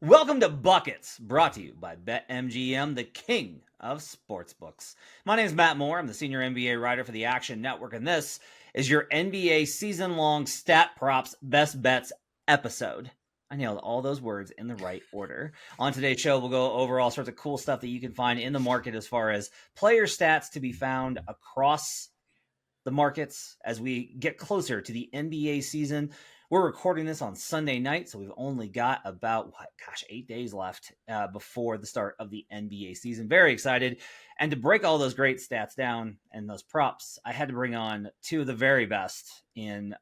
Welcome to Buckets, brought to you by BetMGM, the king of sportsbooks. My name is Matt Moore. I'm the senior NBA writer for the Action Network, and this is your NBA season-long Stat Props Best Bets episode. I nailed all those words in the right order. On today's show, we'll go over all sorts of cool stuff that you can find in the market as far as player stats to be found across the markets as we get closer to the NBA season. We're recording this on Sunday night, so we've only got about, 8 days left before the start of the NBA season. Very excited. And to break all those great stats down and those props, I had to bring on two of the very best in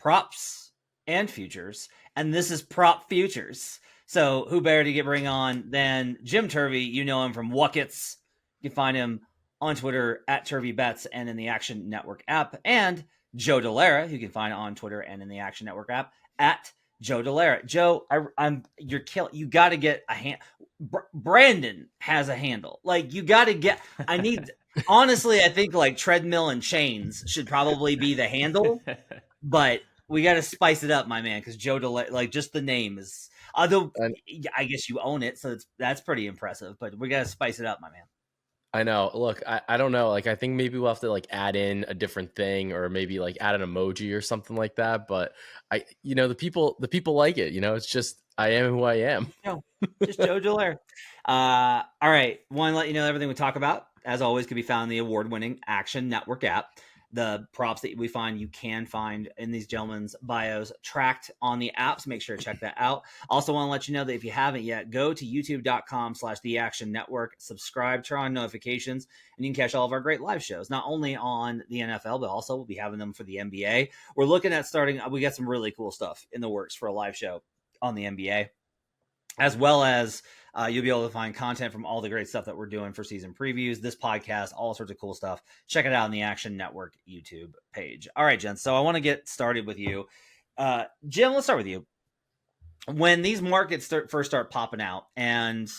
props and futures. And this is Prop Futures. So who better to bring on than Jim Turvey? You know him from Wuckets. You can find him on Twitter at TurveyBets and in the Action Network app. And Joe Delara, who you can find on Twitter and in the Action Network app at Joe Delara. Joe, you're killing. You got to get a hand. Brandon has a handle. Like you got to get. I need. Honestly, I think like treadmill and chains should probably be the handle, but we got to spice it up, my man, because Joe Delara, like just the name is. Although I guess you own it, so that's pretty impressive. But we got to spice it up, my man. I know. Look, I don't know. Like, I think maybe we'll have to like add in a different thing or maybe like add an emoji or something like that. But the people like it, it's just, I am who I am. No, just Joe Delara. All right. Want to let you know everything we talk about, as always, can be found in the award-winning Action Network app. The props that we find, you can find in these gentlemen's bios tracked on the apps. Make sure to check that out. Also want to let you know that if you haven't yet, go to youtube.com/The Action Network, subscribe, turn on notifications, and you can catch all of our great live shows, not only on the NFL, but also we'll be having them for the NBA. We're looking at starting, we got some really cool stuff in the works for a live show on the NBA, as well as you'll be able to find content from all the great stuff that we're doing for season previews, this podcast, all sorts of cool stuff. Check it out on the Action Network YouTube page. All right, gents. So I want to get started with you. Jim, let's start with you. When these markets first start popping out, and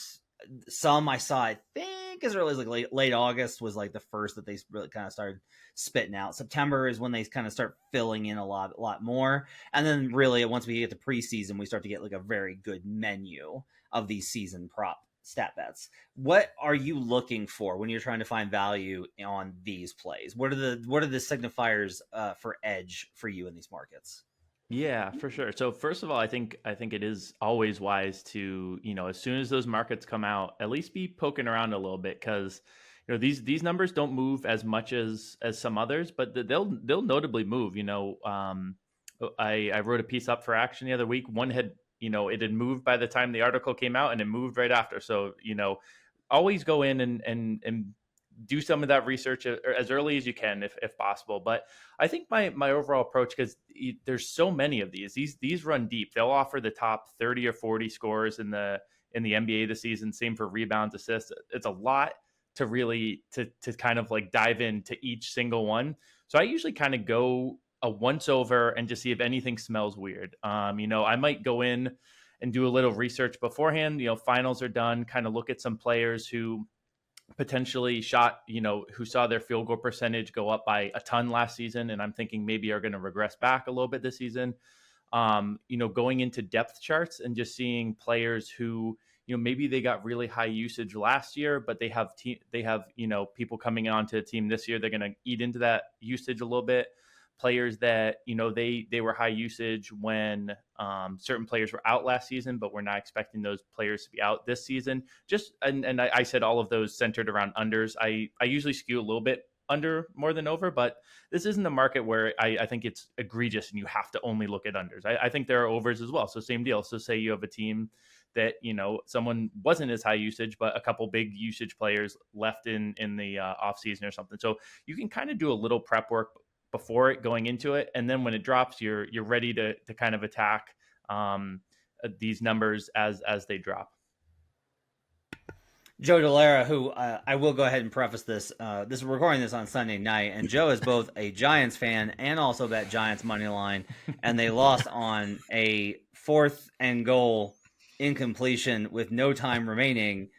some I saw, I think as early as like late August was like the first that they really kind of started spitting out. September is when they kind of start filling in a lot more. And then really once we get to preseason, we start to get like a very good menu of these season prop stat bets. What are you looking for when you're trying to find value on these plays? What are the signifiers for edge for you in these markets? Yeah, for sure. So first of all, I think it is always wise to, as soon as those markets come out, at least be poking around a little bit, because these numbers don't move as much as some others, but they'll notably move. I wrote a piece up for Action the other week. One had it had moved by the time the article came out, and it moved right after. So always go in and do some of that research as early as you can, if possible. But I think my overall approach, because there's so many of these run deep. They'll offer the top 30 or 40 scores in the NBA this season. Same for rebounds, assists. It's a lot to really to kind of like dive into each single one. So I usually kind of go a once over and just see if anything smells weird. I might go in and do a little research beforehand. Finals are done, kind of look at some players who potentially shot, who saw their field goal percentage go up by a ton last season, and I'm thinking maybe are going to regress back a little bit this season. Going into depth charts and just seeing players who, maybe they got really high usage last year, but they have people coming onto the team this year. They're going to eat into that usage a little bit. Players that, they were high usage when certain players were out last season, but we're not expecting those players to be out this season. And I said all of those centered around unders. I usually skew a little bit under more than over, but this isn't a market where I think it's egregious and you have to only look at unders. I think there are overs as well. So same deal. So say you have a team that, someone wasn't as high usage, but a couple big usage players left in the off season or something. So you can kind of do a little prep work before it going into it, and then when it drops, you're ready to kind of attack these numbers as they drop. Joe Delara, who I will go ahead and preface this. We're recording this on Sunday night, and Joe is both a Giants fan and also bet Giants money line, and they lost on a 4th and goal incompletion with no time remaining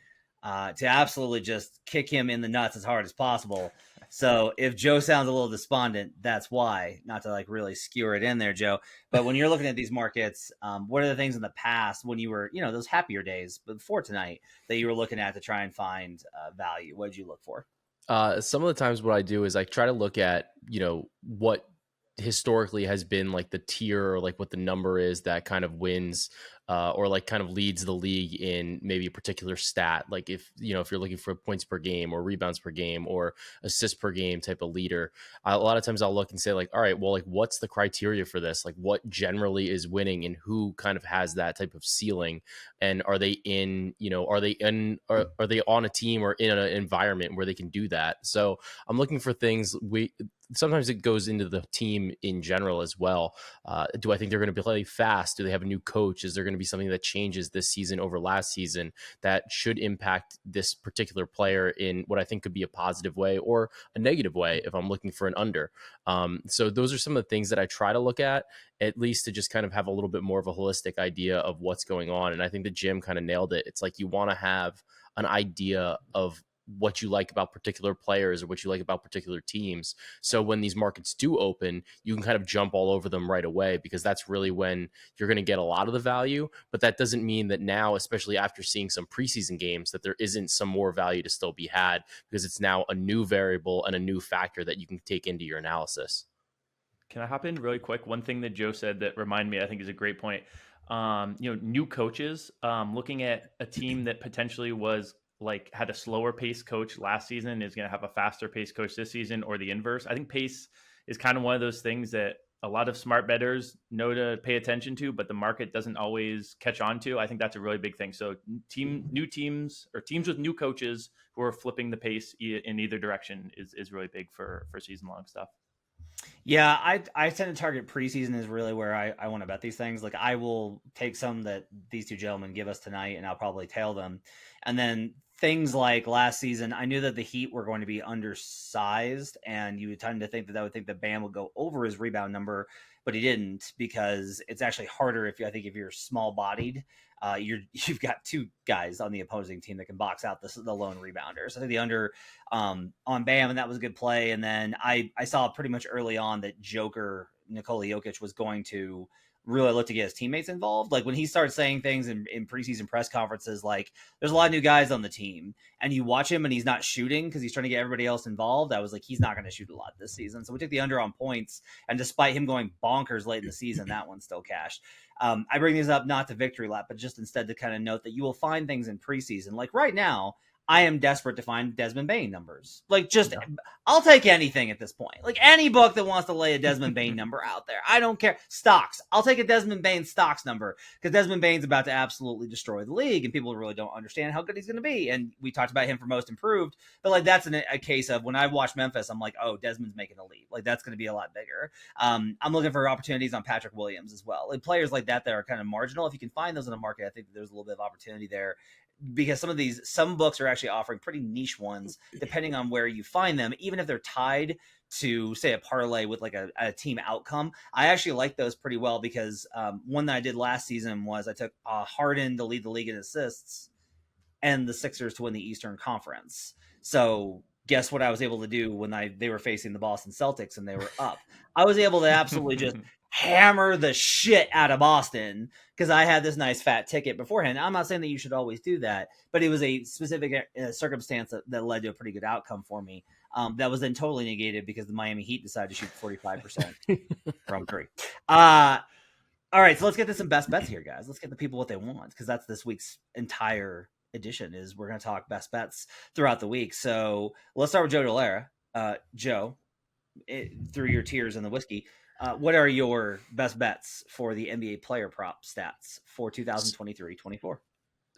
to absolutely just kick him in the nuts as hard as possible. So if Joe sounds a little despondent, that's why. Not to like really skewer it in there, Joe. But when you're looking at these markets, what are the things in the past when you were, those happier days before tonight that you were looking at to try and find value? What did you look for? Some of the times what I do is I try to look at, what historically has been like the tier or like what the number is that kind of wins or like kind of leads the league in maybe a particular stat. Like if you're looking for points per game or rebounds per game or assists per game type of leader, a lot of times I'll look and say like, all right, well, like what's the criteria for this? Like what generally is winning and who kind of has that type of ceiling? And are they are they on a team or in an environment where they can do that? So I'm looking for things sometimes it goes into the team in general as well. Do I think they're going to play fast? Do they have a new coach? Is there going to be something that changes this season over last season that should impact this particular player in what I think could be a positive way or a negative way if I'm looking for an under? So those are some of the things that I try to look at least to just kind of have a little bit more of a holistic idea of what's going on. And I think the Jim kind of nailed it. It's like you want to have an idea of what you like about particular players or what you like about particular teams. So when these markets do open, you can kind of jump all over them right away because that's really when you're going to get a lot of the value. But that doesn't mean that now, especially after seeing some preseason games, that there isn't some more value to still be had because it's now a new variable and a new factor that you can take into your analysis. Can I hop in really quick? One thing that Joe said that reminded me, I think is a great point. New coaches, looking at a team that potentially was had a slower pace coach last season is going to have a faster pace coach this season, or the inverse. I think pace is kind of one of those things that a lot of smart bettors know to pay attention to, but the market doesn't always catch on to. I think that's a really big thing. So new teams or teams with new coaches who are flipping the pace in either direction is really big for season long stuff. Yeah, I tend to target preseason is really where I want to bet these things. Like I will take some that these two gentlemen give us tonight and I'll probably tail them. And then things like last season, I knew that the Heat were going to be undersized and you would tend to think that I would think that Bam would go over his rebound number, but he didn't because it's actually harder if you're small bodied. You've got two guys on the opposing team that can box out the lone rebounder. So I think the under on Bam, and that was a good play. And then I saw pretty much early on that Joker Nikola Jokic was going to really look to get his teammates involved. Like when he started saying things in preseason press conferences, like there's a lot of new guys on the team and you watch him and he's not shooting because he's trying to get everybody else involved. I was like, he's not going to shoot a lot this season. So we took the under on points. And despite him going bonkers late in the season, that one still cashed. I bring these up not to victory lap, but just instead to kind of note that you will find things in preseason. Like right now, I am desperate to find Desmond Bane numbers. I'll take anything at this point. Like any book that wants to lay a Desmond Bane number out there. I don't care. Stocks. I'll take a Desmond Bane stocks number because Desmond Bane's about to absolutely destroy the league and people really don't understand how good he's going to be. And we talked about him for most improved, but like that's a case of when I watch Memphis, I'm like, oh, Desmond's making a leap. Like that's going to be a lot bigger. I'm looking for opportunities on Patrick Williams as well. Like players like that are kind of marginal. If you can find those in the market, I think there's a little bit of opportunity there. Because some books are actually offering pretty niche ones depending on where you find them, even if they're tied to say a parlay with like a team outcome. I actually like those pretty well because one that I did last season was I took Harden to lead the league in assists and the Sixers to win the Eastern Conference. So guess what I was able to do when they were facing the Boston Celtics and they were up? I was able to absolutely just hammer the shit out of Boston because I had this nice fat ticket beforehand. I'm not saying that you should always do that, but it was a specific circumstance that led to a pretty good outcome for me. That was then totally negated because the Miami Heat decided to shoot 45% from three. All right, so let's get to some best bets here, guys. Let's get the people what they want because that's this week's entire edition is we're going to talk best bets throughout the week. So let's start with Joe Dolera. Joe, through your tears and the whiskey, what are your best bets for the NBA player prop stats for 2023-24?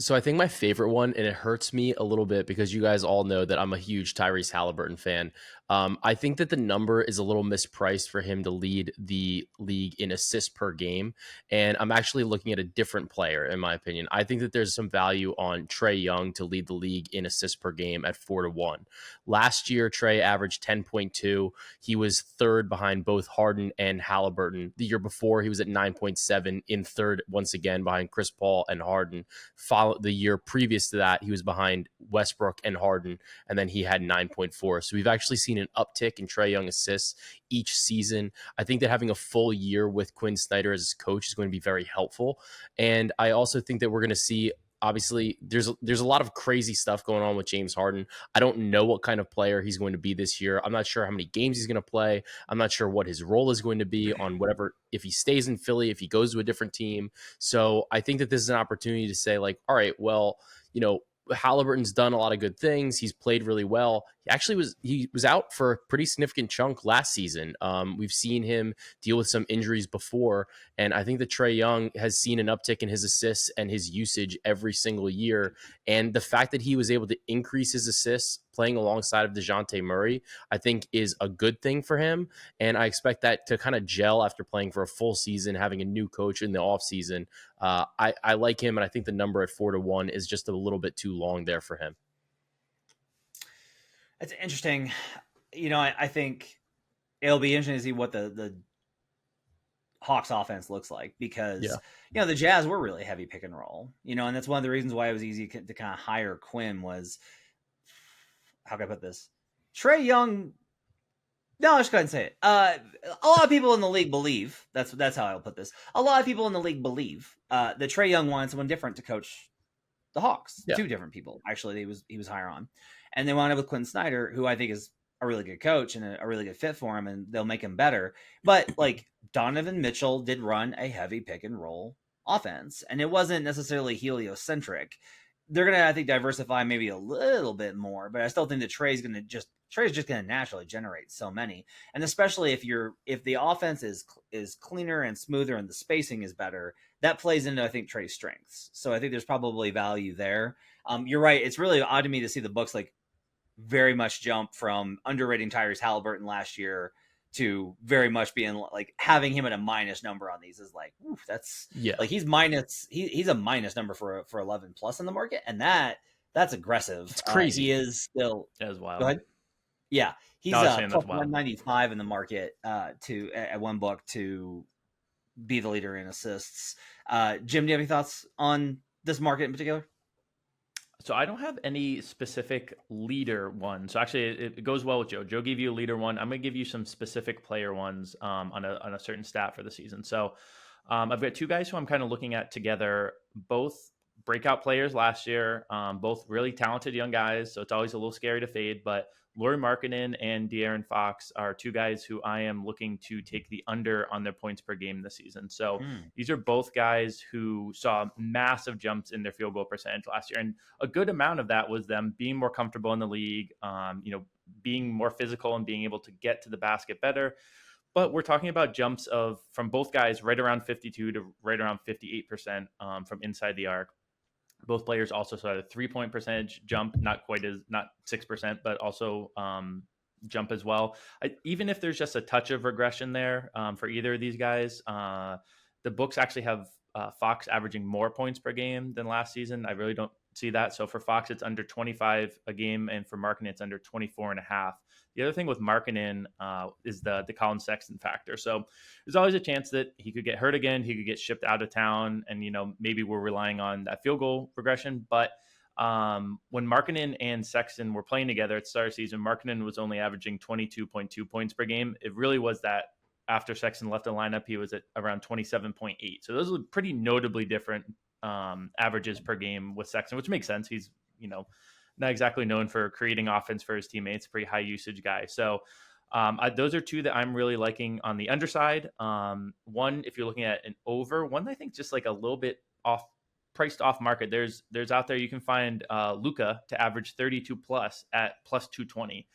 So I think my favorite one, and it hurts me a little bit because you guys all know that I'm a huge Tyrese Halliburton fan. I think that the number is a little mispriced for him to lead the league in assists per game. And I'm actually looking at a different player, in my opinion. I think that there's some value on Trae Young to lead the league in assists per game at 4-1. Last year, Trae averaged 10.2. He was third behind both Harden and Halliburton. The year before, he was at 9.7 in third, once again, behind Chris Paul and Harden, followed the year previous to that, he was behind Westbrook and Harden, and then he had 9.4. So we've actually seen an uptick in Trae Young assists each season. I think that having a full year with Quinn Snyder as his coach is going to be very helpful. And I also think that we're going to see, obviously, there's a lot of crazy stuff going on with James Harden. I don't know what kind of player he's going to be this year. I'm not sure how many games he's going to play. I'm not sure what his role is going to be on whatever, if he stays in Philly, if he goes to a different team. So I think that this is an opportunity to say, like, all right, well, Halliburton's done a lot of good things. He's played really well. He was out for a pretty significant chunk last season. We've seen him deal with some injuries before, and I think that Trae Young has seen an uptick in his assists and his usage every single year. And the fact that he was able to increase his assists playing alongside of DeJounte Murray, I think is a good thing for him. And I expect that to kind of gel after playing for a full season, having a new coach in the offseason. I like him, and I think the number at 4-1 is just a little bit too long there for him. It's interesting. I think it'll be interesting to see what the Hawks offense looks like, because the Jazz were really heavy pick and roll, and that's one of the reasons why it was easy to kind of hire Quinn was, how can I put this? Trae Young. No, let's go ahead and say it. A lot of people in the league believe, that's how I'll put this. A lot of people in the league believe that Trae Young wanted someone different to coach the Hawks. Yeah. Two different people, actually, he was higher on. And they wound up with Quinn Snyder, who I think is a really good coach and a really good fit for him, and they'll make him better. But like Donovan Mitchell did run a heavy pick and roll offense, and it wasn't necessarily heliocentric. They're going to, I think, diversify maybe a little bit more, but I still think that Trae's just going to naturally generate so many. And especially if the offense is cleaner and smoother and the spacing is better, that plays into, I think, Trae's strengths. So I think there's probably value there. You're right. It's really odd to me to see the books like very much jump from underrating Tyrese Halliburton last year to very much being like having him at a minus number on these is like, oof, that's like he's a minus number for 11 plus in the market. And that's aggressive. It's crazy. He is still as well. Go ahead. Yeah. He's plus 195 in the market at one book to be the leader in assists. Jim, do you have any thoughts on this market in particular? So I don't have any specific leader one. So actually it goes well with Joe. Joe gave you a leader one. I'm going to give you some specific player ones on a certain stat for the season. So I've got two guys who I'm kind of looking at together, both breakout players last year, both really talented young guys. So it's always a little scary to fade, but Lauri Markkanen and De'Aaron Fox are two guys who I am looking to take the under on their points per game this season. So these are both guys who saw massive jumps in their field goal percentage last year. And a good amount of that was them being more comfortable in the league, being more physical and being able to get to the basket better. But we're talking about jumps from both guys right around 52 to right around 58% from inside the arc. Both players also saw a 3-point percentage jump, not 6%, but also jump as well. Even if there's just a touch of regression there for either of these guys, the books actually have Fox averaging more points per game than last season. I really don't see that. So for Fox, it's under 25 a game, and for Markkanen, it's under 24.5. The other thing with Markkanen is the Colin Sexton factor. So there's always a chance that he could get hurt again. He could get shipped out of town, and maybe we're relying on that field goal regression. But when Markkanen and Sexton were playing together at the start of the season, Markkanen was only averaging 22.2 points per game. It really was that after Sexton left the lineup, he was at around 27.8. So those are pretty notably different averages per game with Sexton, which makes sense. He's not exactly known for creating offense for his teammates, pretty high usage guy. So those are two that I'm really liking on the underside. One, if you're looking at an over, one I think just like a little bit priced off market. There's out there you can find Luka to average 32 plus at plus 220.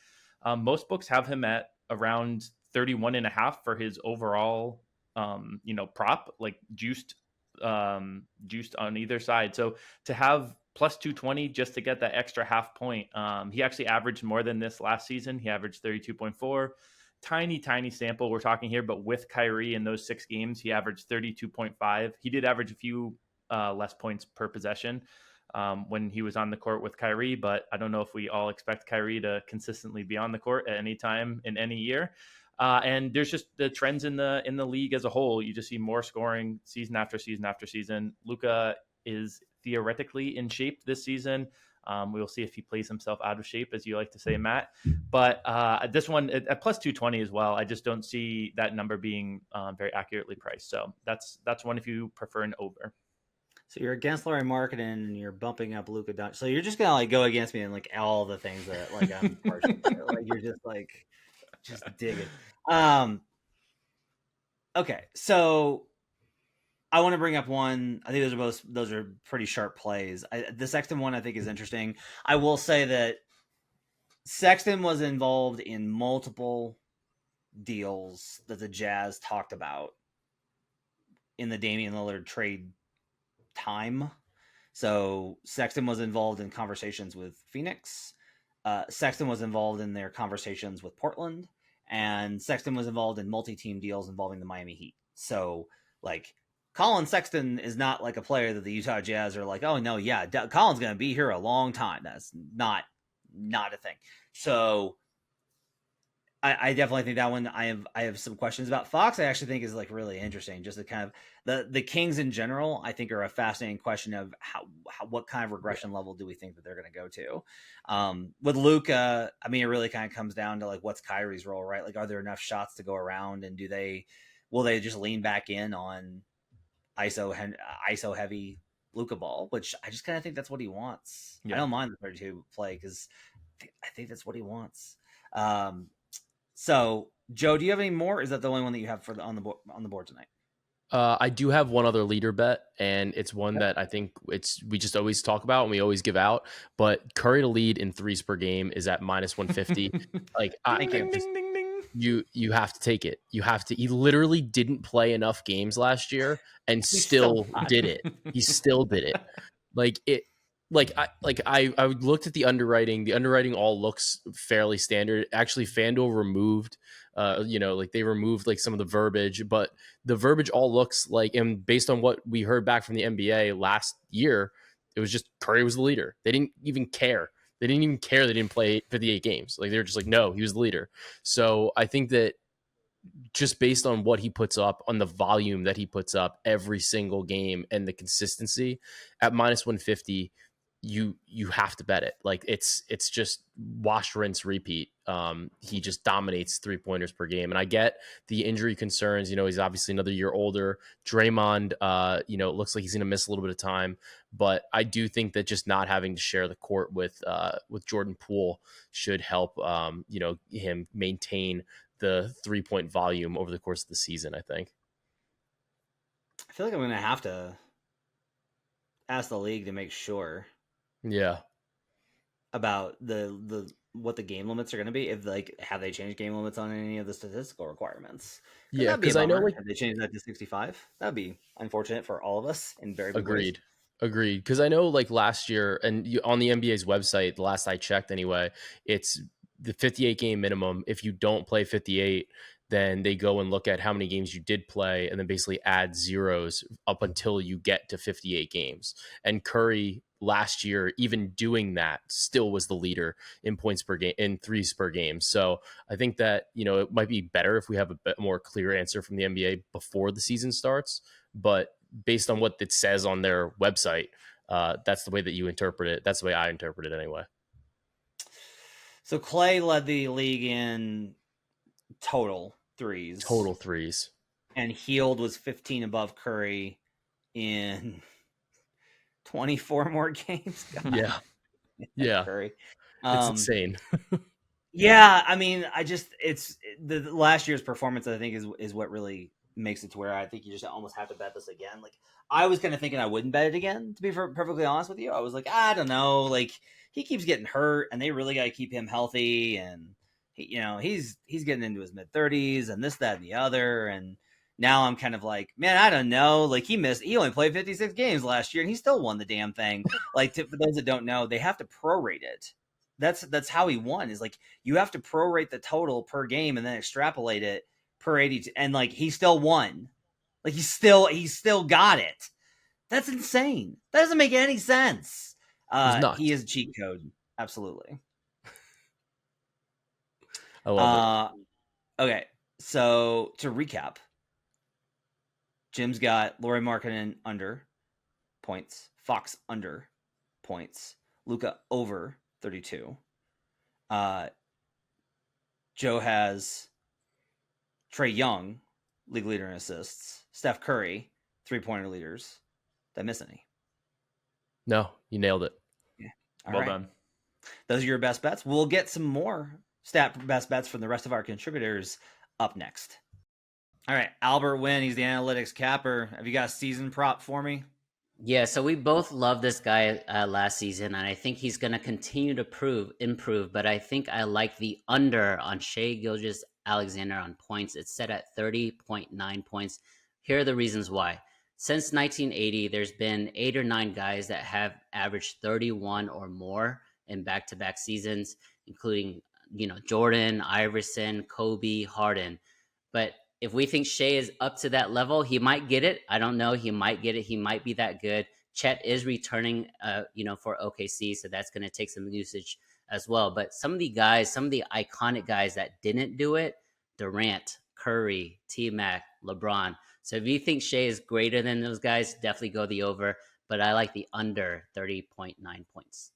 Most books have him at around 31.5 for his overall prop, like juiced on either side. So to have plus 220 just to get that extra half point. He actually averaged more than this last season. He averaged 32.4. Tiny sample we're talking here, but with Kyrie in those 6 games, he averaged 32.5. He did average a few less points per possession when he was on the court with Kyrie, but I don't know if we all expect Kyrie to consistently be on the court at any time in any year. And there's just the trends in the league as a whole. You just see more scoring season after season after season. Luka is theoretically in shape this season. We will see if he plays himself out of shape, as you like to say, Matt. But this one at plus 220 as well, I just don't see that number being very accurately priced. So that's one if you prefer an over. So you're against Lauri Markkanen and you're bumping up Luka Doncic. So you're just gonna like go against me and like all the things that like I'm partial to. Like you're just like just digging. Okay, so I want to bring up one. I think those are pretty sharp plays. The Sexton one I think is interesting. I will say that Sexton was involved in multiple deals that the Jazz talked about in the Damian Lillard trade time. So Sexton was involved in conversations with Phoenix. Sexton was involved in their conversations with Portland, and Sexton was involved in multi-team deals involving the Miami Heat. So like Colin Sexton is not like a player that the Utah Jazz are like, oh no, yeah, Colin's going to be here a long time. That's not a thing. So I definitely think that one I have some questions about. Fox I actually think is like really interesting. Just the kind of the Kings in general I think are a fascinating question of how what kind of regression level do we think that they're going to go to. With Luka, I mean it really kind of comes down to like what's Kyrie's role, right? Like are there enough shots to go around, and will they just lean back in on ISO heavy Luka ball, which I just kind of think that's what he wants. Yeah. I don't mind the 32 play because I think that's what he wants. So, Joe, do you have any more? Is that the only one that you have for on the board tonight? I do have one other leader bet, and it's one that I think we just always talk about and we always give out. But Curry to lead in threes per game is at minus 150. Like, you have to take it. You have to. He literally didn't play enough games last year, and still did it. He still did it. Like it. I looked at the underwriting. The underwriting all looks fairly standard. Actually, FanDuel removed, they removed like some of the verbiage, but the verbiage all looks like, and based on what we heard back from the NBA last year, it was just Curry was the leader. They didn't even care. They didn't play 58 games. Like they were just like, no, he was the leader. So I think that just based on what he puts up, on the volume that he puts up every single game and the consistency at minus 150, you have to bet it. Like it's just wash, rinse, repeat. He just dominates 3-pointers per game. And I get the injury concerns. He's obviously another year older. Draymond, it looks like he's going to miss a little bit of time, but I do think that just not having to share the court with Jordan Poole should help, him maintain the 3-point volume over the course of the season, I think. I feel like I'm going to have to ask the league to make sure. Yeah. About the what the game limits are going to be, if like have they changed game limits on any of the statistical requirements? Yeah, because I know like have they changed that to 65? That'd be unfortunate for all of us in very big ways. Agreed. Because I know like last year, and on the NBA's website, the last I checked anyway, it's the 58 game minimum. If you don't play 58, then they go and look at how many games you did play and then basically add zeros up until you get to 58 games. And Curry last year, even doing that, still was the leader in points per game, in threes per game. So I think that, it might be better if we have a bit more clear answer from the NBA before the season starts. But based on what it says on their website, that's the way that you interpret it. That's the way I interpret it anyway. So Clay led the league in total threes. And Hield was 15 above Curry in 24 more games. God. Yeah. Curry. It's insane. Yeah, I mean, it's the last year's performance, I think, is what really makes it to where I think you just almost have to bet this again. Like, I was kind of thinking I wouldn't bet it again, to be perfectly honest with you. I was like, I don't know. Like, he keeps getting hurt, and they really got to keep him healthy. And, he's getting into his mid-30s and this, that, and the other. And now I'm kind of like, man, I don't know. Like, he only played 56 games last year, and he still won the damn thing. Like, for those that don't know, they have to prorate it. That's how he won, is like you have to prorate the total per game and then extrapolate it per 82, and like he still won. Like he still got it. That's insane. That doesn't make any sense. He is a cheat code. Absolutely. I love it. Okay. So to recap, Jim's got Lauri Markkanen under points, Fox under points. Luka over 32. Joe has Trae Young, league leader in assists. Steph Curry, 3-pointer leaders. Did I miss any? No, you nailed it. Yeah. All Well right. done. Those are your best bets. We'll get some more stat best bets from the rest of our contributors up next. All right, Albert Wynn, he's the analytics capper. Have you got a season prop for me? Yeah, so we both loved this guy last season, and I think he's going to continue to improve. But I think I like the under on Shai Gilgeous-Alexander on points. It's set at 30.9 points. Here are the reasons why. Since 1980, there's been 8 or 9 guys that have averaged 31 or more in back-to-back seasons, including Jordan, Iverson, Kobe, Harden. But if we think Shai is up to that level, he might get it. I don't know. He might get it. He might be that good. Chet is returning, for OKC, so that's going to take some usage as well. But some of the iconic guys that didn't do it, Durant, Curry, T-Mac, LeBron. So if you think Shai is greater than those guys, definitely go the over. But I like the under 30.9 points.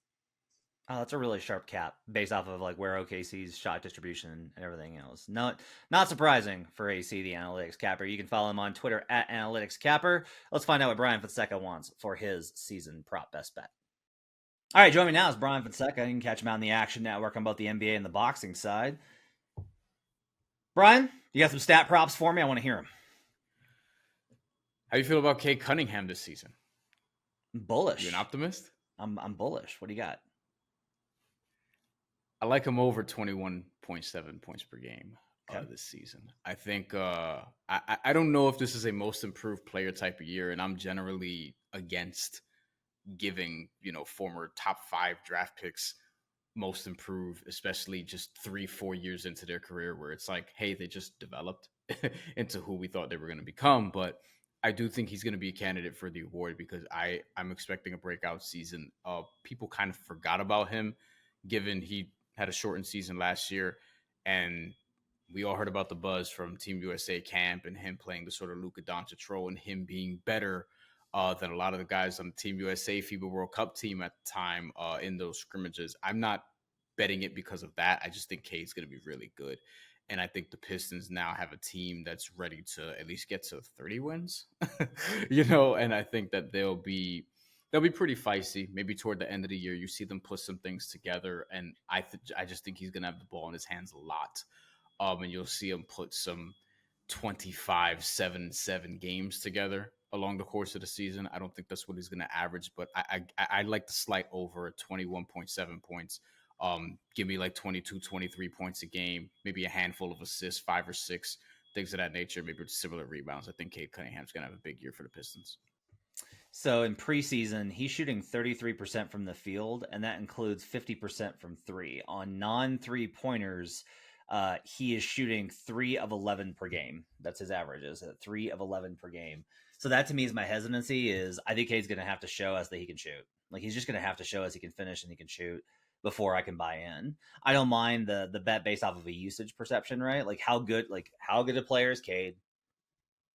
Oh, that's a really sharp cap based off of like where OKC's shot distribution and everything else. Not surprising for AC, the analytics capper. You can follow him on Twitter at analytics capper. Let's find out what Brian Fonseca wants for his season prop best bet. All right, joining me now is Brian Fonseca. You can catch him out on the Action Network on both the NBA and the boxing side. Brian, you got some stat props for me? I want to hear them. How do you feel about Cade Cunningham this season? Bullish. You an optimist? I'm bullish. What do you got? I like him over 21.7 points per game Okay. this season. I think I don't know if this is a most improved player type of year, and I'm generally against giving former top 5 draft picks most improved, especially just 3-4 years into their career, where it's like, hey, they just developed into who we thought they were going to become. But I do think he's going to be a candidate for the award because I'm expecting a breakout season. People kind of forgot about him, given he had a shortened season last year, and we all heard about the buzz from Team USA camp and him playing the sort of Luka Doncic role and him being better than a lot of the guys on the Team USA FIBA World Cup team at the time in those scrimmages. I'm not betting it because of that. I just think Cade's going to be really good. And I think the Pistons now have a team that's ready to at least get to 30 wins, and I think that they'll be pretty feisty. Maybe toward the end of the year, you see them put some things together, and I just think he's going to have the ball in his hands a lot. And you'll see him put some 25-7-7 games together along the course of the season. I don't think that's what he's going to average, but I like the slight over at 21.7 points. Give me like 22, 23 points a game, maybe a handful of assists, 5 or 6, things of that nature, maybe similar rebounds. I think Cade Cunningham's going to have a big year for the Pistons. So in preseason, he's shooting 33% from the field, and that includes 50% from 3. On non-3-pointers, he is shooting 3 of 11 per game. That's his averages, 3 of 11 per game. So that to me is my hesitancy is I think Cade's going to have to show us that he can shoot. Like he's just going to have to show us he can finish and he can shoot before I can buy in. I don't mind the bet based off of a usage perception, right? Like how good a player is Cade?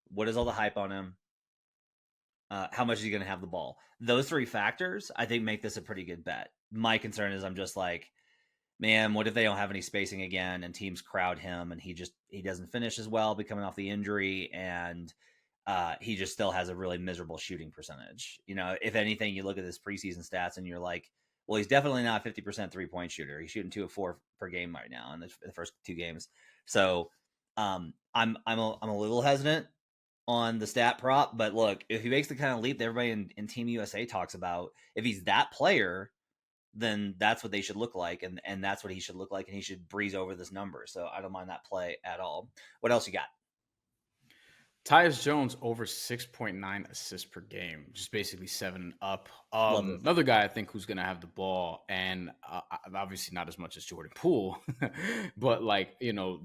What is all the hype on him? How much is he going to have the ball? Those 3 factors, I think, make this a pretty good bet. My concern is I'm just like, man, what if they don't have any spacing again and teams crowd him and he doesn't finish as well, coming off the injury, and he just still has a really miserable shooting percentage. If anything, you look at his preseason stats and you're like, well, he's definitely not a 50% 3-point shooter. He's shooting 2 of 4 per game right now in the first 2 games. So I'm a little hesitant on the stat prop, but look, if he makes the kind of leap that everybody in Team USA talks about, if he's that player, then that's what they should look like, and that's what he should look like, and he should breeze over this number. So I don't mind that play at all. What else you got? Tyus Jones over 6.9 assists per game, just basically 7 and up. Another guy I think who's going to have the ball, and obviously not as much as Jordan Poole, but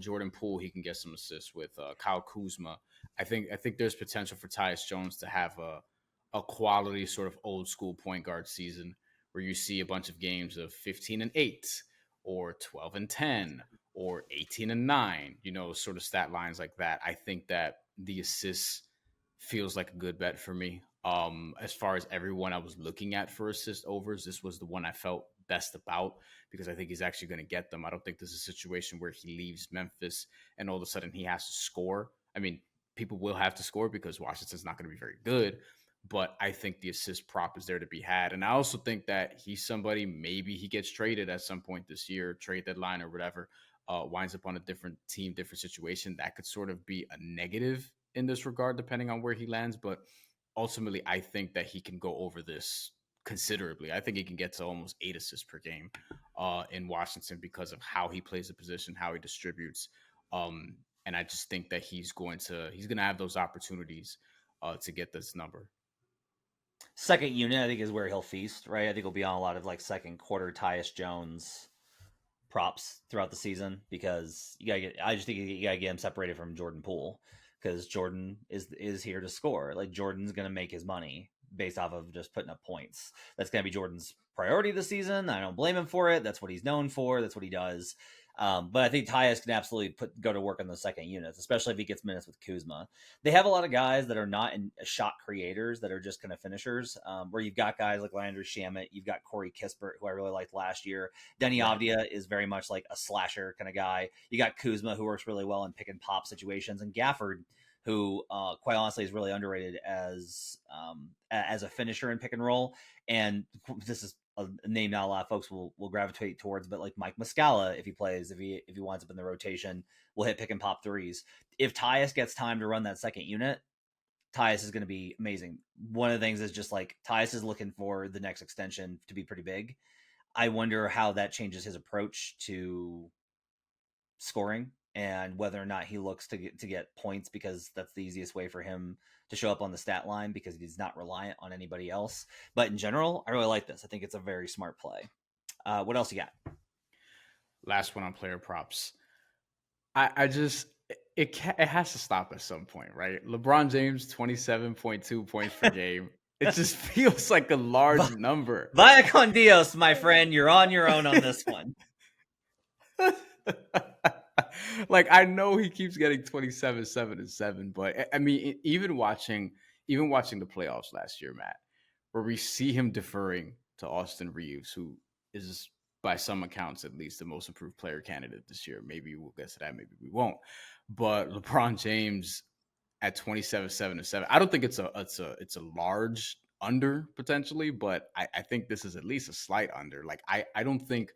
Jordan Poole, he can get some assists with Kyle Kuzma. I think there's potential for Tyus Jones to have a quality sort of old school point guard season where you see a bunch of games of 15-8 or 12-10 or 18-9, sort of stat lines like that. I think that the assists feels like a good bet for me. As far as everyone I was looking at for assist overs, this was the one I felt best about because I think he's actually going to get them. I don't think this is a situation where he leaves Memphis and all of a sudden he has to score. I mean, people will have to score because Washington's not going to be very good, but I think the assist prop is there to be had. And I also think that he's somebody, maybe he gets traded at some point this year, trade deadline or whatever, winds up on a different team, different situation. That could sort of be a negative in this regard, depending on where he lands. But ultimately, I think that he can go over this considerably. I think he can get to almost 8 assists per game in Washington because of how he plays the position, how he distributes. And I just think that he's going to have those opportunities to get this number. Second unit, I think, is where he'll feast, right? I think he'll be on a lot of like second quarter Tyus Jones props throughout the season because I just think you gotta get him separated from Jordan Poole because Jordan is here to score. Like Jordan's gonna make his money based off of just putting up points. That's gonna be Jordan's priority this season. I don't blame him for it. That's what he's known for. That's what he does. But I think Tyus can absolutely go to work on the second units, especially if he gets minutes with Kuzma. They have a lot of guys that are not shot creators that are just kind of finishers. Where you've got guys like Landry Shamet, you've got Corey Kispert, who I really liked last year. Denny Avdia is very much like a slasher kind of guy. You got Kuzma, who works really well in pick and pop situations, and Gafford, who quite honestly is really underrated as a finisher in pick and roll. And this is a name not a lot of folks will gravitate towards, but like Mike Muscala, if he plays, if he winds up in the rotation, will hit pick and pop threes. If Tyus gets time to run that second unit, Tyus is going to be amazing. One of the things is just like Tyus is looking for the next extension to be pretty big. I wonder how that changes his approach to scoring and whether or not he looks to get points because that's the easiest way for him to show up on the stat line because he's not reliant on anybody else. But in general, I really like this. I think it's a very smart play. What else you got? Last one on player props. I just it has to stop at some point, right? LeBron James 27.2 points per game. It just feels like a large number. Vaya con Dios, my friend. You're on your own on this one. Like I know he keeps getting 27, 7, and 7, but I mean, even watching the playoffs last year, Matt, where we see him deferring to Austin Reeves, who is by some accounts at least the most improved player candidate this year. Maybe we'll get to that, maybe we won't. But LeBron James at 27, 7, and 7. I don't think it's a large under potentially, but I think this is at least a slight under. Like I don't think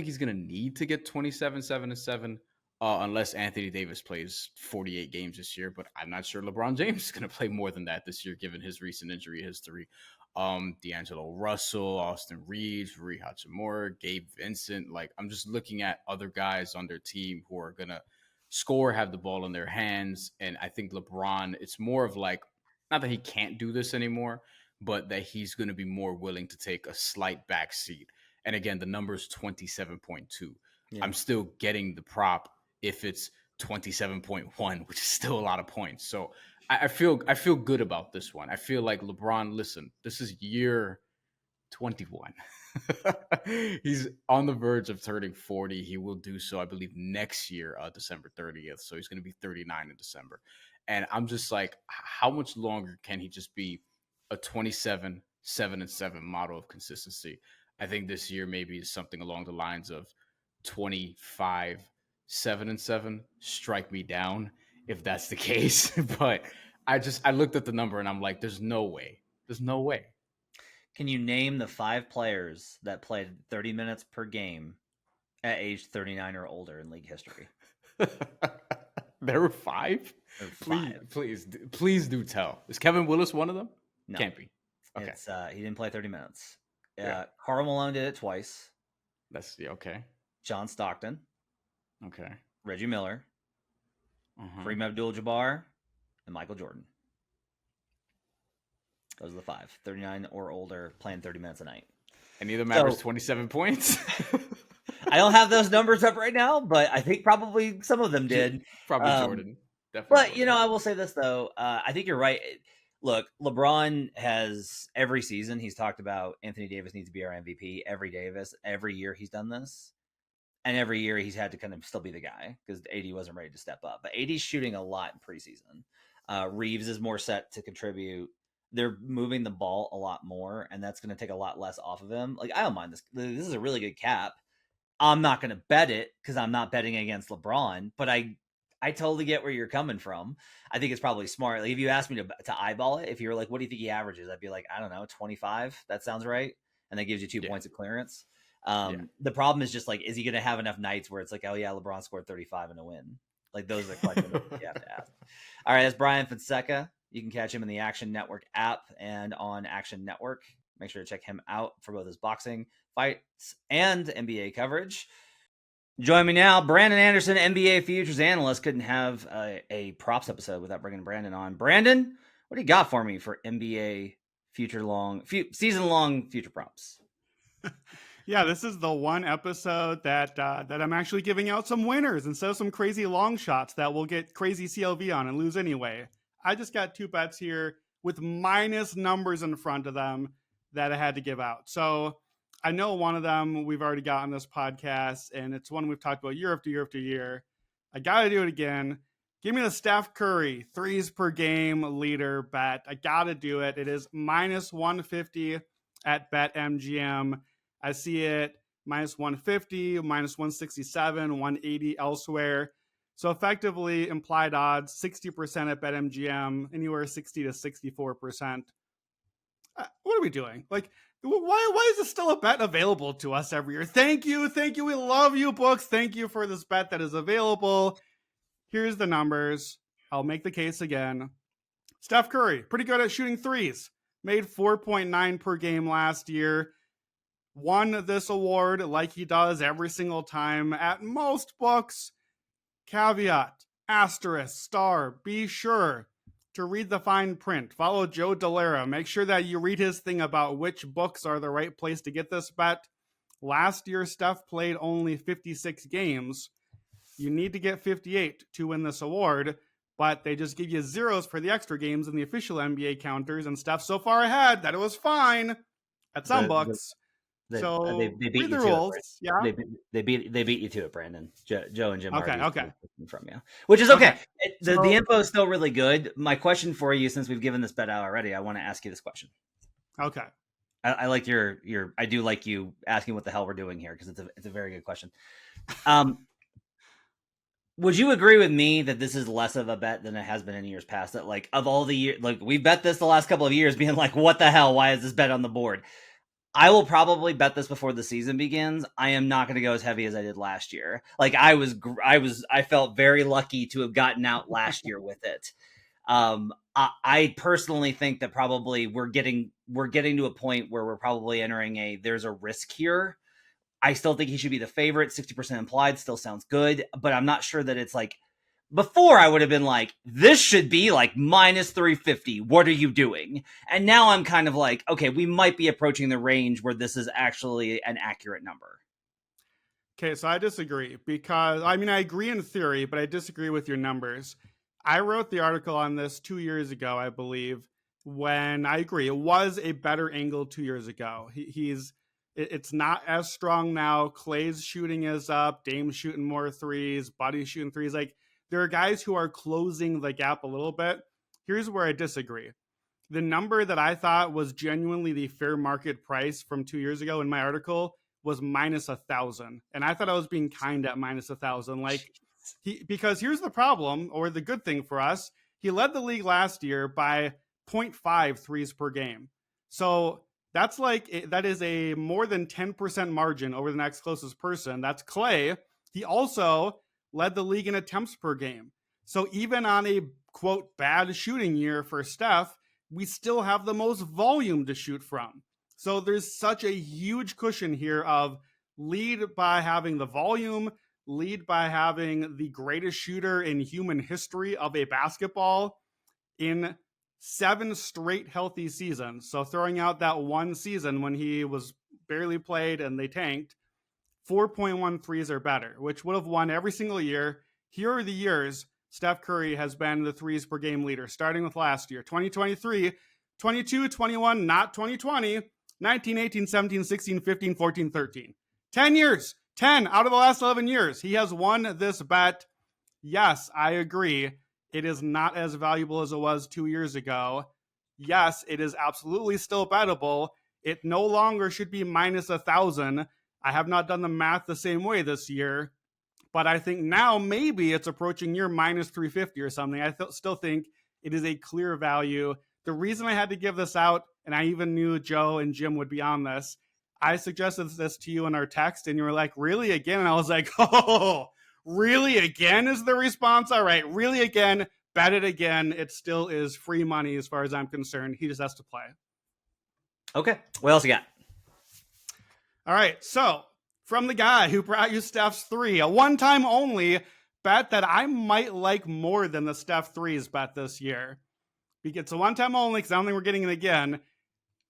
he's going to need to get 27, 7, and 7 unless Anthony Davis plays 48 games this year. But I'm not sure LeBron James is going to play more than that this year, given his recent injury history. D'Angelo Russell, Austin Reeves, Rui Hachimura, Gabe Vincent. Like, I'm just looking at other guys on their team who are going to score, have the ball in their hands. And I think LeBron, it's more of like, not that he can't do this anymore, but that he's going to be more willing to take a slight back seat. And again, the number is 27.2. Yeah. I'm still getting the prop if it's 27.1, which is still a lot of points. So I feel good about this one. I feel like LeBron, listen, this is year 21. He's on the verge of turning 40. He will do so, I believe, next year, December 30th. So he's going to be 39 in December. And I'm just like, how much longer can he just be a 27, 7, and 7 model of consistency? I think this year maybe is something along the lines of 25, 7, and 7. Strike me down if that's the case. But I looked at the number and I'm like, there's no way. There's no way. Can you name the 5 players that played 30 minutes per game at age 39 or older in league history? There were 5? Please do tell. Is Kevin Willis one of them? No. Can't be. Okay. It's, he didn't play 30 minutes. Karl Malone did it twice. That's okay. John Stockton. Okay. Reggie Miller. Kareem Abdul-Jabbar. And Michael Jordan. Those are the 5. 39 or older playing 30 minutes a night. And either matters 27 points. I don't have those numbers up right now, but I think probably some of them did. Probably Jordan. Definitely. But, Jordan. I will say this, though. I think you're right. Look, LeBron has every season he's talked about Anthony Davis needs to be our MVP. Every year he's done this. And every year he's had to kind of still be the guy because AD wasn't ready to step up. But AD's shooting a lot in preseason. Reeves is more set to contribute. They're moving the ball a lot more, and that's going to take a lot less off of him. Like, I don't mind this. This is a really good cap. I'm not going to bet it because I'm not betting against LeBron, but I totally get where you're coming from. I think it's probably smart. Like, if you asked me to eyeball it, if you're like, what do you think he averages? I'd be like, I don't know, 25. That sounds right. And that gives you 2 points of clearance. The problem is just like, is he going to have enough nights where it's like, oh yeah, LeBron scored 35 in a win? Like, those are the questions you have to ask. All right, that's Brian Fonseca. You can catch him in the Action Network app and on Action Network. Make sure to check him out for both his boxing, fights, and NBA coverage. Join me now, Brandon Anderson, NBA futures analyst. Couldn't have a props episode without bringing Brandon on. Brandon, what do you got for me for NBA season-long future props? Yeah, this is the one episode that I'm actually giving out some winners instead of some crazy long shots that will get crazy CLV on and lose anyway. I just got 2 bets here with minus numbers in front of them that I had to give out. So I know one of them we've already got on this podcast, and it's one we've talked about year after year after year. I got to do it again. Give me the Steph Curry threes per game leader bet. I got to do it. It is minus 150 at BetMGM. I see it minus 150, minus 167, 180 elsewhere. So effectively implied odds 60% at BetMGM, anywhere 60 to 64%. What are we doing? Like, why is this still a bet available to us every year? Thank you. We love you, books. Thank you for this bet that is available. Here's the numbers. I'll make the case again. Steph Curry, pretty good at shooting threes. Made 4.9 per game last year. Won this award like he does every single time at most books. Caveat, asterisk, star, be sure to read the fine print. Follow Joe Delera. Make sure that you read his thing about which books are the right place to get this bet. Last year, Steph played only 56 games. You need to get 58 to win this award, but they just give you zeros for the extra games in the official NBA counters, and Steph's so far ahead that it was fine at some books. So they beat read the you rules. to it, Yeah. They beat you to it, Brandon. Joe and Jim. Okay. From you, which is okay. So, the info is still really good. My question for you, since we've given this bet out already, I want to ask you this question. Okay. I like your. I do like you asking what the hell we're doing here because it's a very good question. Would you agree with me that this is less of a bet than it has been in years past? That like of all the years, like we've bet this the last couple of years, being like, what the hell? Why is this bet on the board? I will probably bet this before the season begins. I am not going to go as heavy as I did last year. Like I felt very lucky to have gotten out last year with it. I personally think that probably we're getting to a point where we're probably entering there's a risk here. I still think he should be the favorite. 60% implied still sounds good, but I'm not sure that it's like before I would have been like, this should be like minus 350. What are you doing? And now I'm kind of like, okay, we might be approaching the range where this is actually an accurate number. Okay, so I disagree because, I mean, I agree in theory, but I disagree with your numbers. I wrote the article on this 2 years ago, I believe, when I agree. It was a better angle 2 years ago. It's not as strong now. Clay's shooting is up. Dame's shooting more threes. Buddy's shooting threes. Like, there are guys who are closing the gap a little bit. Here's where I disagree. The number that I thought was genuinely the fair market price from 2 years ago in my article was minus 1,000. And I thought I was being kind at minus 1,000. Like, because here's the problem, or the good thing for us. He led the league last year by 0.5 threes per game. So that is a more than 10% margin over the next closest person. That's Clay. He also led the league in attempts per game. So even on a, quote, bad shooting year for Steph, we still have the most volume to shoot from. So there's such a huge cushion here of lead by having the volume, lead by having the greatest shooter in human history of a basketball in 7 straight healthy seasons. So throwing out that one season when he was barely played and they tanked, 4.1 threes or better, which would have won every single year. Here are the years Steph Curry has been the threes per game leader, starting with last year, 2023, 22, 21, not 2020, 19, 18, 17, 16, 15, 14, 13. 10 years, 10 out of the last 11 years. He has won this bet. Yes, I agree. it is not as valuable as it was 2 years ago. Yes, it is absolutely still bettable. It no longer should be minus 1,000. I have not done the math the same way this year, but I think now maybe it's approaching your minus 350 or something. I still think it is a clear value. The reason I had to give this out, and I even knew Joe and Jim would be on this, I suggested this to you in our text, and you were like, really again? And I was like, oh, really again is the response? All right, really again, bet it again. It still is free money as far as I'm concerned. He just has to play. Okay, what else you got? All right, so from the guy who brought you Steph's 3, a one-time only bet that I might like more than the Steph 3's bet this year. It's a one-time only because I don't think we're getting it again.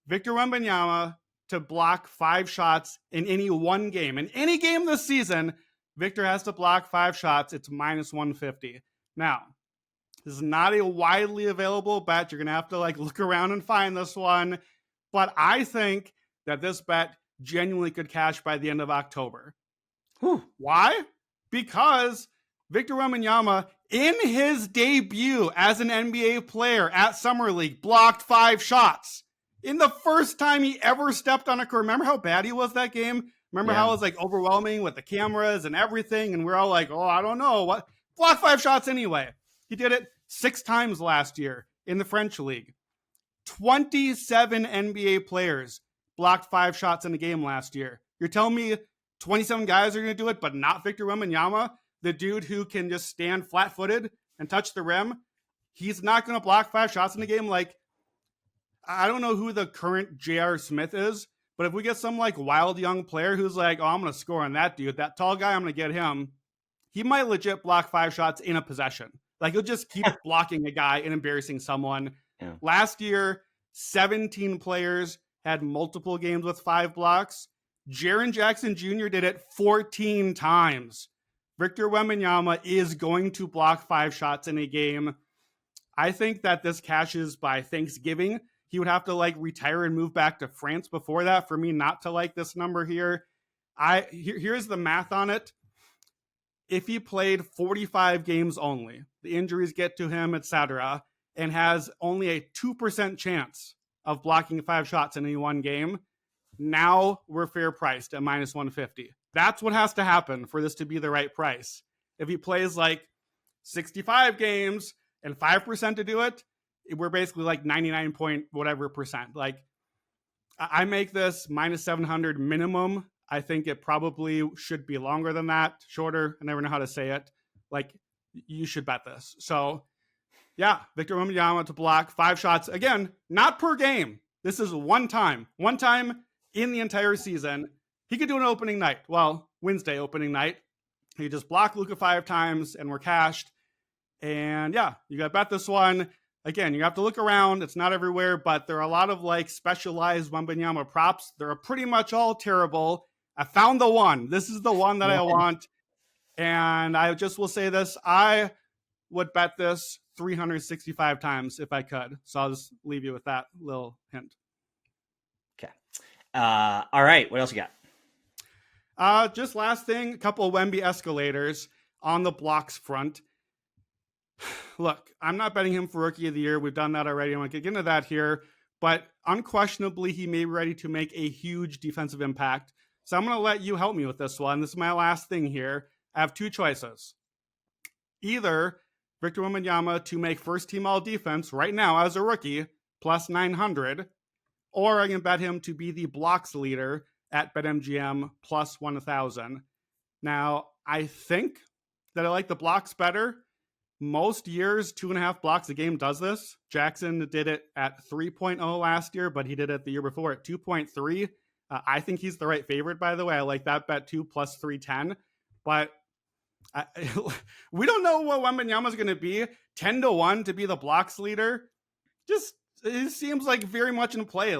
Victor Wembanyama to block 5 shots in any one game. In any game this season, Victor has to block 5 shots. It's minus 150. Now, this is not a widely available bet. You're going to have to look around and find this one. But I think that this bet genuinely could cash by the end of October. Whew. Why? Because Victor Wembanyama, in his debut as an NBA player at Summer League, blocked 5 shots. In the first time he ever stepped on a court. Remember how bad he was that game? Remember how it was overwhelming with the cameras and everything? And we're all like, oh, I don't know. What? Blocked 5 shots anyway. He did it 6 times last year in the French League. 27 NBA players blocked 5 shots in a game last year. You're telling me 27 guys are going to do it, but not Victor Wembanyama, the dude who can just stand flat-footed and touch the rim? He's not going to block 5 shots in a game. I don't know who the current J.R. Smith is, but if we get some wild young player who's I'm going to score on that dude, that tall guy, I'm going to get him, he might legit block 5 shots in a possession. He'll just keep blocking a guy and embarrassing someone. Yeah. Last year, 17 players had multiple games with 5 blocks. Jaren Jackson Jr. did it 14 times. Victor Wembanyama is going to block 5 shots in a game. I think that this cashes by Thanksgiving. He would have to retire and move back to France before that for me not to like this number here. Here's the math on it. If he played 45 games only, the injuries get to him, etc., and has only a 2% chance of blocking 5 shots in any one game, now we're fair priced at minus 150. That's what has to happen for this to be the right price. If he plays 65 games and 5% to do it, we're basically 99 point whatever percent. I make this minus 700 minimum. I think it probably should be longer than that, shorter. I never know how to say it. You should bet this. So yeah, Victor Wembanyama to block 5 shots. Again, not per game. This is one time in the entire season. He could do an opening night. Well, Wednesday opening night. He just blocked Luka 5 times and we're cashed. And yeah, you got to bet this one. Again, you have to look around. It's not everywhere, but there are a lot of specialized Wembanyama props. They're pretty much all terrible. I found the one. This is the one that I want. And I just will say this. I would bet this 365 times if I could. So I'll just leave you with that little hint. Okay. All right. What else you got? Just last thing, a couple of Wemby escalators on the blocks front. Look, I'm not betting him for Rookie of the Year. We've done that already. I won't get into that here. But unquestionably, he may be ready to make a huge defensive impact. So I'm going to let you help me with this one. This is my last thing here. I have 2 choices. Either Victor Wembanyama to make first team all defense right now as a rookie, plus 900, or I can bet him to be the blocks leader at BetMGM, plus 1,000. Now, I think that I like the blocks better. Most years, 2.5 blocks a game does this. Jackson did it at 3.0 last year, but he did it the year before at 2.3. I think he's the right favorite, by the way. I like that bet too, plus 310. But we don't know what Wembanyama is going to be. 10-1 to be the blocks leader. Just, it seems very much in play.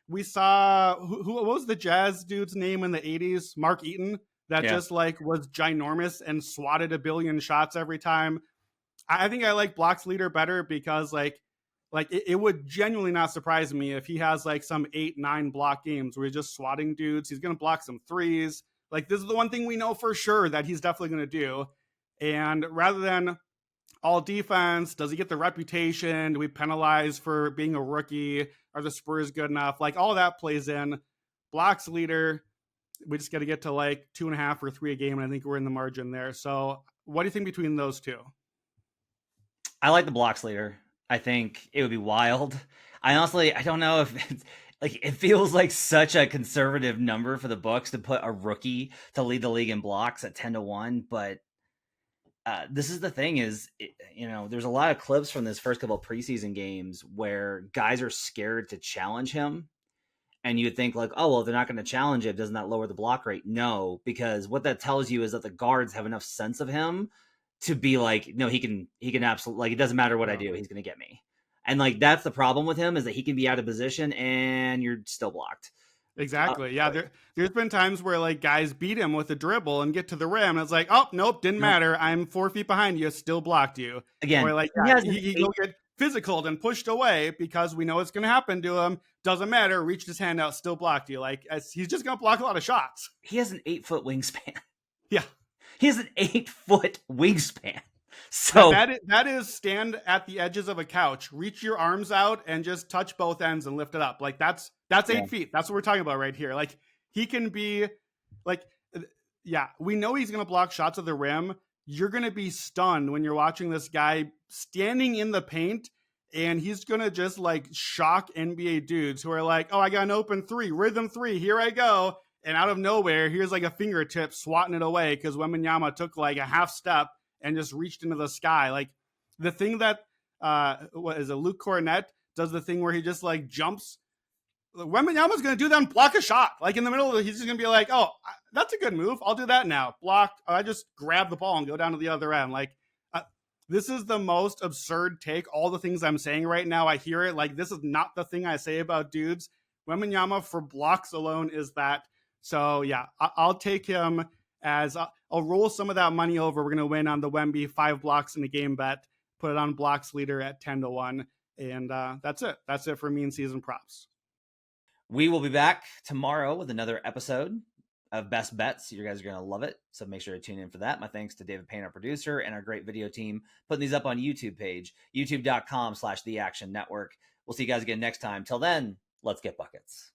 We saw, what was the Jazz dude's name in the 80s? Mark Eaton. That just was ginormous and swatted a billion shots every time. I think I like blocks leader better because it would genuinely not surprise me if he has some 8-9 block games where he's just swatting dudes. He's going to block some threes. This is the one thing we know for sure that he's definitely going to do. And rather than all defense? Does he get the reputation? Do we penalize for being a rookie? Are the Spurs good enough? Like all that plays in. Blocks leader, we just got to get to like 2.5 or 3 a game, and I think we're in the margin there. So what do you think between those two? I like the blocks leader. I think it would be wild. I don't know if it's like, it feels like such a conservative number for the Bucks to put a rookie to lead the league in blocks at 10-1, but this is the thing is, there's a lot of clips from this first couple of preseason games where guys are scared to challenge him. And you'd think like, oh, well, if they're not going to challenge it, doesn't that lower the block rate? No, because what that tells you is that the guards have enough sense of him to be like, no, he can absolutely, like, it doesn't matter what I do, he's going to get me. And like, that's the problem with him, is that he can be out of position and you're still blocked. Exactly. Yeah. There's been times where like guys beat him with a dribble and get to the rim. And it's like, oh, nope, didn't matter. I'm 4 feet behind you, still blocked you. Again, or like, he go get physical and pushed away because we know it's going to happen to him. Doesn't matter. Reached his hand out, still blocked you. Like, he's just going to block a lot of shots. He has an 8-foot wingspan. Yeah. He has an 8-foot wingspan. So that is stand at the edges of a couch, reach your arms out and just touch both ends and lift it up. Like that's 8 feet. That's what we're talking about right here. Like he can be like, yeah, we know he's going to block shots at the rim. You're going to be stunned when you're watching this guy standing in the paint, and he's going to just like shock NBA dudes who are like, oh, I got an open 3, rhythm 3. Here I go. And out of nowhere, here's like a fingertip swatting it away because Wembanyama took like a half step and just reached into the sky. Like the thing that, Luke Cornett does, the thing where he just like jumps. Wembanyama's going to do that and block a shot. Like in the middle of it, he's just going to be like, oh, that's a good move. I'll do that now. Blocked. I just grab the ball and go down to the other end. Like this is the most absurd take. All the things I'm saying right now, I hear it. Like this is not the thing I say about dudes. Wembanyama for blocks alone is that. So yeah, I'll take him as I'll roll some of that money over. We're going to win on the Wemby 5 blocks in a game bet, put it on blocks leader at 10-1. And that's it. That's it for me in season props. We will be back tomorrow with another episode of Best Bets. You guys are going to love it. So make sure to tune in for that. My thanks to David Payne, our producer, and our great video team putting these up on YouTube page, youtube.com/theactionnetwork. We'll see you guys again next time. Till then, let's get buckets.